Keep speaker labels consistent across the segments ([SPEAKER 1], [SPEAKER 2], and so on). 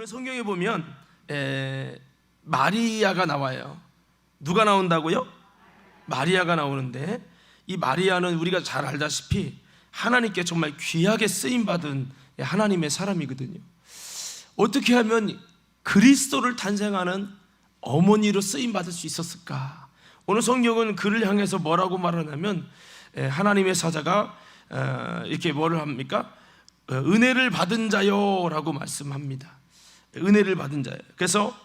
[SPEAKER 1] 오늘 성경에 보면 마리아가 나와요. 누가 나온다고요? 마리아가 나오는데, 이 마리아는 우리가 잘 알다시피 하나님께 정말 귀하게 쓰임받은 하나님의 사람이거든요. 어떻게 하면 그리스도를 탄생하는 어머니로 쓰임받을 수 있었을까? 오늘 성경은 그를 향해서 뭐라고 말하냐면, 하나님의 사자가 이렇게 뭐를 합니까? 은혜를 받은 자요 라고 말씀합니다. 은혜를 받은 자요. 그래서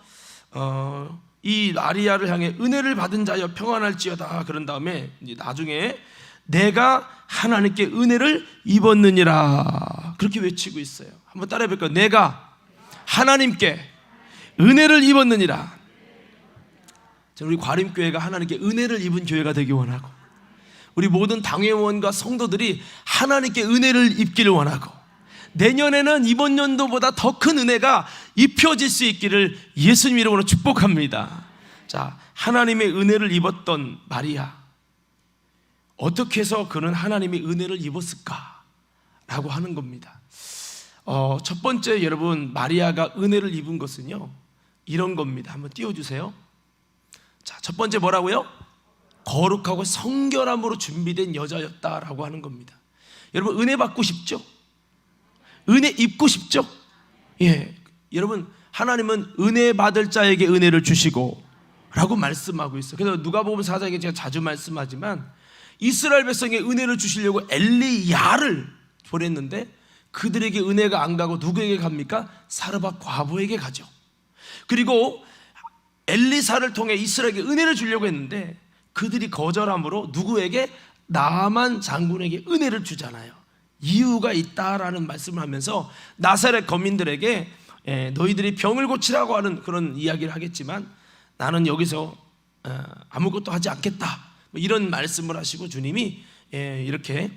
[SPEAKER 1] 이 마리아를 향해 은혜를 받은 자여 평안할지어다 그런 다음에 나중에 내가 하나님께 은혜를 입었느니라 그렇게 외치고 있어요. 한번 따라해 볼까요? 내가 하나님께 은혜를 입었느니라. 우리 과림교회가 하나님께 은혜를 입은 교회가 되기 원하고, 우리 모든 당회원과 성도들이 하나님께 은혜를 입기를 원하고, 내년에는 이번 연도보다 더 큰 은혜가 입혀질 수 있기를 예수님 이름으로 축복합니다. 자, 하나님의 은혜를 입었던 마리아, 어떻게 해서 그는 하나님의 은혜를 입었을까? 라고 하는 겁니다. 첫 번째, 여러분, 마리아가 은혜를 입은 것은요, 이런 겁니다. 한번 띄워주세요. 자, 첫 번째 뭐라고요? 거룩하고 성결함으로 준비된 여자였다라고 하는 겁니다. 여러분, 은혜 받고 싶죠? 은혜 입고 싶죠? 예, 여러분, 하나님은 은혜 받을 자에게 은혜를 주시고 라고 말씀하고 있어요. 그래서 누가복음 4장에 제가 자주 말씀하지만, 이스라엘 백성에 은혜를 주시려고 엘리야를 보냈는데 그들에게 은혜가 안 가고 누구에게 갑니까? 사르밧 과부에게 가죠. 그리고 엘리사를 통해 이스라엘에게 은혜를 주려고 했는데 그들이 거절함으로 누구에게? 나만 장군에게 은혜를 주잖아요. 이유가 있다라는 말씀을 하면서 나사렛 거민들에게 너희들이 병을 고치라고 하는 그런 이야기를 하겠지만 나는 여기서 아무것도 하지 않겠다, 이런 말씀을 하시고 주님이 이렇게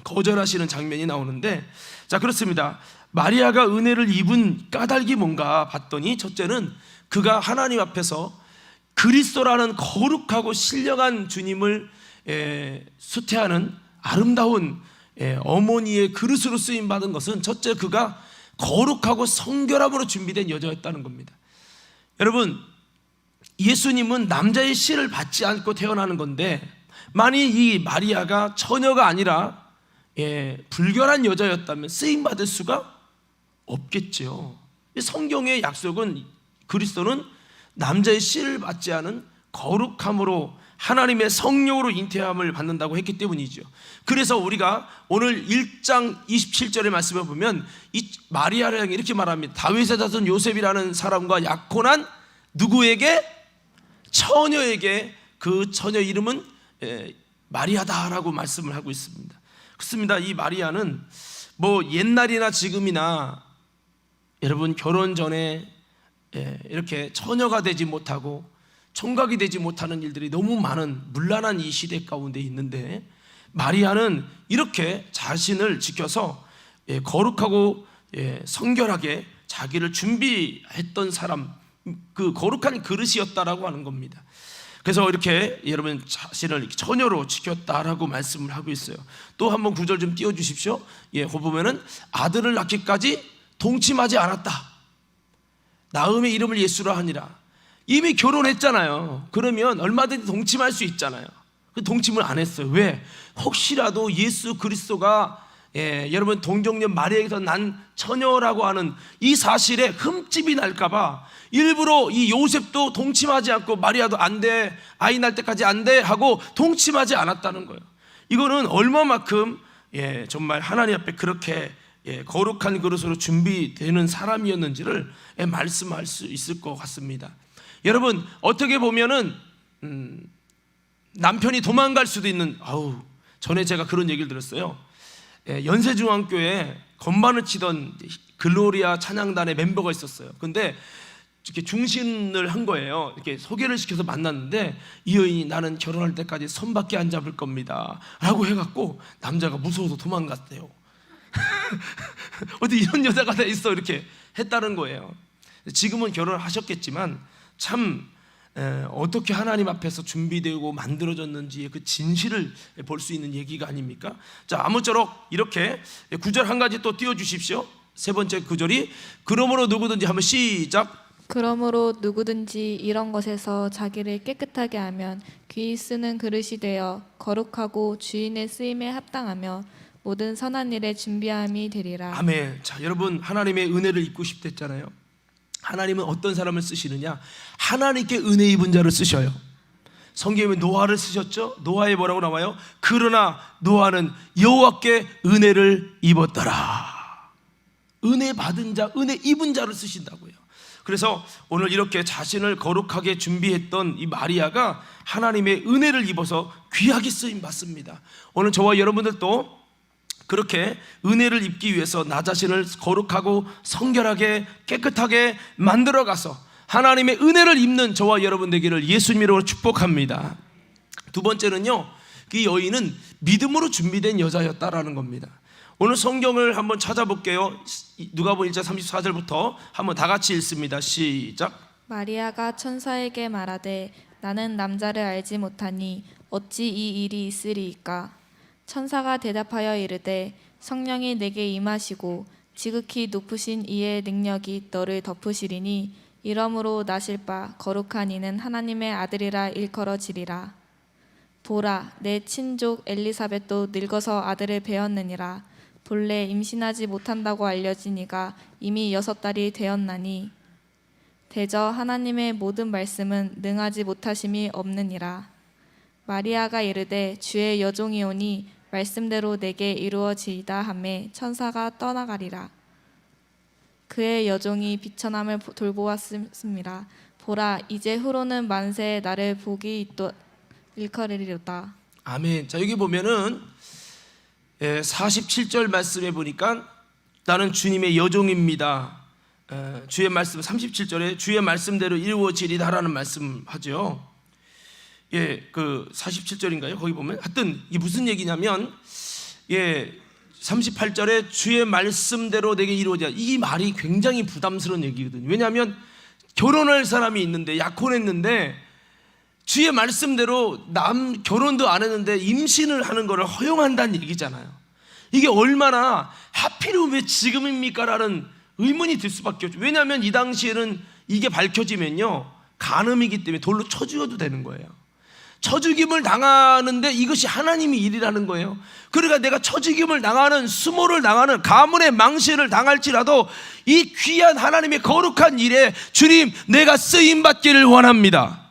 [SPEAKER 1] 거절하시는 장면이 나오는데, 자, 그렇습니다. 마리아가 은혜를 입은 까닭이 뭔가 봤더니, 첫째는 그가 하나님 앞에서 그리스도라는 거룩하고 신령한 주님을 수태하는 아름다운 어머니의 그릇으로 쓰임받은 것은, 첫째, 그가 거룩하고 성결함으로 준비된 여자였다는 겁니다. 여러분, 예수님은 남자의 씨를 받지 않고 태어나는 건데, 만일 이 마리아가 처녀가 아니라 불결한 여자였다면 쓰임받을 수가 없겠죠. 성경의 약속은 그리스도는 남자의 씨를 받지 않은 거룩함으로 하나님의 성령으로 잉태함을 받는다고 했기 때문이죠. 그래서 우리가 오늘 1장 27절의 말씀을 보면 이 마리아를 향해 이렇게 말합니다. 다윗의 자손 요셉이라는 사람과 약혼한 누구에게? 처녀에게. 그 처녀 이름은 마리아다라고 말씀을 하고 있습니다. 그렇습니다. 이 마리아는 뭐 옛날이나 지금이나 여러분, 결혼 전에 이렇게 처녀가 되지 못하고 총각이 되지 못하는 일들이 너무 많은 문란한 이 시대 가운데 있는데, 마리아는 이렇게 자신을 지켜서 거룩하고 성결하게 자기를 준비했던 사람, 그 거룩한 그릇이었다라고 하는 겁니다. 그래서 이렇게 여러분 자신을 처녀로 지켰다라고 말씀을 하고 있어요. 또 한번 구절 좀 띄워주십시오. 거기 보면은 아들을 낳기까지 동침하지 않았다. 나음의 이름을 예수라 하니라. 이미 결혼했잖아요. 그러면 얼마든지 동침할 수 있잖아요. 그 동침을 안 했어요. 왜? 혹시라도 예수 그리스도가 여러분 동정녀 마리아에게서 난 처녀라고 하는 이 사실에 흠집이 날까봐 일부러 이 요셉도 동침하지 않고, 마리아도 안 돼, 아이 날 때까지 안 돼 하고 동침하지 않았다는 거예요. 이거는 얼마만큼 정말 하나님 앞에 그렇게 거룩한 그릇으로 준비되는 사람이었는지를 말씀할 수 있을 것 같습니다. 여러분, 어떻게 보면은 남편이 도망갈 수도 있는, 전에 제가 그런 얘기를 들었어요. 연세중앙교회에 건반을 치던 글로리아 찬양단의 멤버가 있었어요. 근데 이렇게 중신을 한 거예요. 이렇게 소개를 시켜서 만났는데 이 여인이 나는 결혼할 때까지 손밖에 안 잡을 겁니다 라고 해갖고 남자가 무서워서 도망갔대요. 어디 이런 여자가 다 있어, 이렇게 했다는 거예요. 지금은 결혼을 하셨겠지만 참 어떻게 하나님 앞에서 준비되고 만들어졌는지 그 진실을 볼 수 있는 얘기가 아닙니까? 자, 아무쪼록 이렇게 구절 한 가지 또 띄워주십시오. 세 번째 구절이 그러므로 누구든지 한번 시작.
[SPEAKER 2] 그러므로 누구든지 이런 것에서 자기를 깨끗하게 하면 귀히 쓰는 그릇이 되어 거룩하고 주인의 쓰임에 합당하며 모든 선한 일에 준비함이 되리라.
[SPEAKER 1] 아멘. 자, 여러분 하나님의 은혜를 입고 싶다 했잖아요. 하나님은 어떤 사람을 쓰시느냐? 하나님께 은혜 입은 자를 쓰셔요. 성경에 노아를 쓰셨죠? 노아에 뭐라고 나와요? 그러나 노아는 여호와께 은혜를 입었더라. 은혜 받은 자, 은혜 입은 자를 쓰신다고요. 그래서 오늘 이렇게 자신을 거룩하게 준비했던 이 마리아가 하나님의 은혜를 입어서 귀하게 쓰임 받습니다. 오늘 저와 여러분들도 그렇게 은혜를 입기 위해서 나 자신을 거룩하고 성결하게 깨끗하게 만들어가서 하나님의 은혜를 입는 저와 여러분 되기를 예수님 이름으로 축복합니다. 두 번째는요, 이 여인은 믿음으로 준비된 여자였다라는 겁니다. 오늘 성경을 한번 찾아볼게요. 누가복음 1장 34절부터 한번 다 같이 읽습니다. 시작.
[SPEAKER 2] 마리아가 천사에게 말하되 나는 남자를 알지 못하니 어찌 이 일이 있으리이까. 천사가 대답하여 이르되 성령이 내게 임하시고 지극히 높으신 이의 능력이 너를 덮으시리니 이러므로 나실 바 거룩한 이는 하나님의 아들이라 일컬어지리라. 보라, 내 친족 엘리사벳도 늙어서 아들을 배었느니라. 본래 임신하지 못한다고 알려진 이가 이미 6달이 되었나니 대저 하나님의 모든 말씀은 능하지 못하심이 없느니라. 마리아가 이르되 주의 여종이오니 말씀대로 내게 이루어지이다 하매 천사가 떠나가리라. 그의 여종이 비천함을 돌보았습니다. 보라, 이제 후로는 만세에 나를 복이 있도다 일컬으리로다.
[SPEAKER 1] 아멘. 자, 여기 보면은 47절 말씀에 보니까 나는 주님의 여종입니다. 주의 말씀 37절에 주의 말씀대로 이루어지리다라는 말씀하죠. 예, 그 47절인가요? 거기 보면 하여튼 이게 무슨 얘기냐면 38절에 주의 말씀대로 내게 이루어지라. 이 말이 굉장히 부담스러운 얘기거든요. 왜냐하면 결혼할 사람이 있는데 약혼했는데 주의 말씀대로 결혼도 안 했는데 임신을 하는 것을 허용한다는 얘기잖아요. 이게 얼마나 하필이면 왜 지금입니까? 라는 의문이 들 수밖에 없죠. 왜냐하면 이 당시에는 이게 밝혀지면요 간음이기 때문에 돌로 쳐 죽여도 되는 거예요. 쳐 죽임을 당하는데 이것이 하나님의 일이라는 거예요. 그러니까 내가 쳐 죽임을 당하는, 수모를 당하는, 가문의 망신을 당할지라도 이 귀한 하나님의 거룩한 일에 주님 내가 쓰임받기를 원합니다.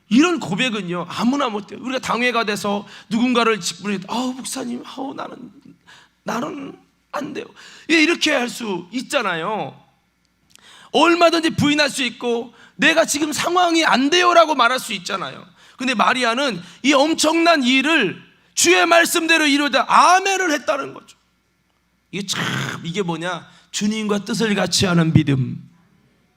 [SPEAKER 1] 이런 고백은요 아무나 못해요. 우리가 당회가 돼서 누군가를 직분해 목사님 나는 안 돼요. 이렇게 할 수 있잖아요. 얼마든지 부인할 수 있고 내가 지금 상황이 안 돼요라고 말할 수 있잖아요. 근데 마리아는 이 엄청난 일을 주의 말씀대로 이루다 아멘을 했다는 거죠. 이게 뭐냐? 주님과 뜻을 같이 하는 믿음.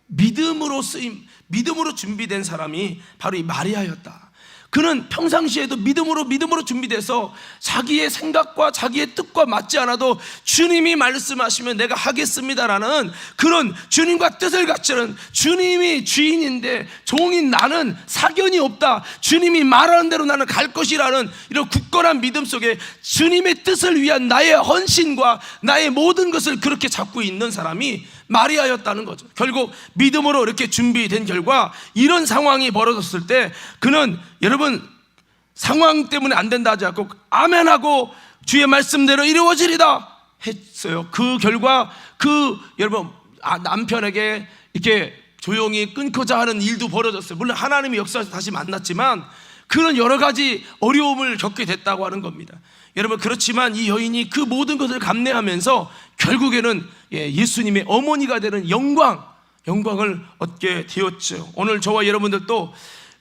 [SPEAKER 1] 믿음으로 쓰임, 믿음으로 준비된 사람이 바로 이 마리아였다. 그는 평상시에도 믿음으로 준비돼서 자기의 생각과 자기의 뜻과 맞지 않아도 주님이 말씀하시면 내가 하겠습니다라는 그런 주님과 뜻을 같이 하는, 주님이 주인인데 종인 나는 사견이 없다, 주님이 말하는 대로 나는 갈 것이라는 이런 굳건한 믿음 속에 주님의 뜻을 위한 나의 헌신과 나의 모든 것을 그렇게 잡고 있는 사람이 마리아였다는 거죠. 결국 믿음으로 이렇게 준비된 결과 이런 상황이 벌어졌을 때 그는 여러분 상황 때문에 안 된다 하지 않고 아멘하고 주의 말씀대로 이루어지리다 했어요. 그 결과 여러분 남편에게 이렇게 조용히 끊고자 하는 일도 벌어졌어요. 물론 하나님의 역사에서 다시 만났지만 그는 여러 가지 어려움을 겪게 됐다고 하는 겁니다. 여러분 그렇지만 이 여인이 그 모든 것을 감내하면서 결국에는 예수님의 어머니가 되는 영광을 얻게 되었죠. 오늘 저와 여러분들도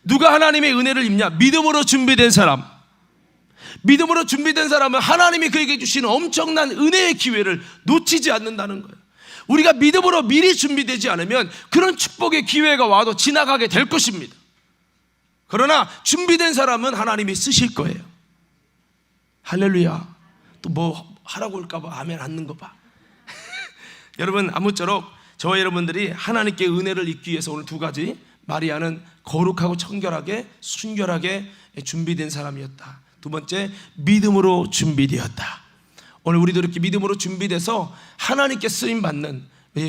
[SPEAKER 1] 누가 하나님의 은혜를 입냐? 믿음으로 준비된 사람. 믿음으로 준비된 사람은 하나님이 그에게 주시는 엄청난 은혜의 기회를 놓치지 않는다는 거예요. 우리가 믿음으로 미리 준비되지 않으면 그런 축복의 기회가 와도 지나가게 될 것입니다. 그러나 준비된 사람은 하나님이 쓰실 거예요. 할렐루야. 또 뭐 하라고 할까봐 아멘 않는 거 봐. 여러분 아무쪼록 저와 여러분들이 하나님께 은혜를 입기 위해서 오늘 두 가지, 마리아는 거룩하고 청결하게 순결하게 준비된 사람이었다. 두 번째, 믿음으로 준비되었다. 오늘 우리도 이렇게 믿음으로 준비돼서 하나님께 쓰임 받는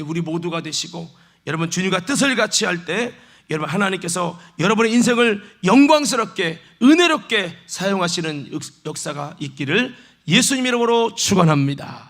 [SPEAKER 1] 우리 모두가 되시고, 여러분 주님과 뜻을 같이 할 때 여러분 하나님께서 여러분의 인생을 영광스럽게 은혜롭게 사용하시는 역사가 있기를 예수님 이름으로 축원합니다.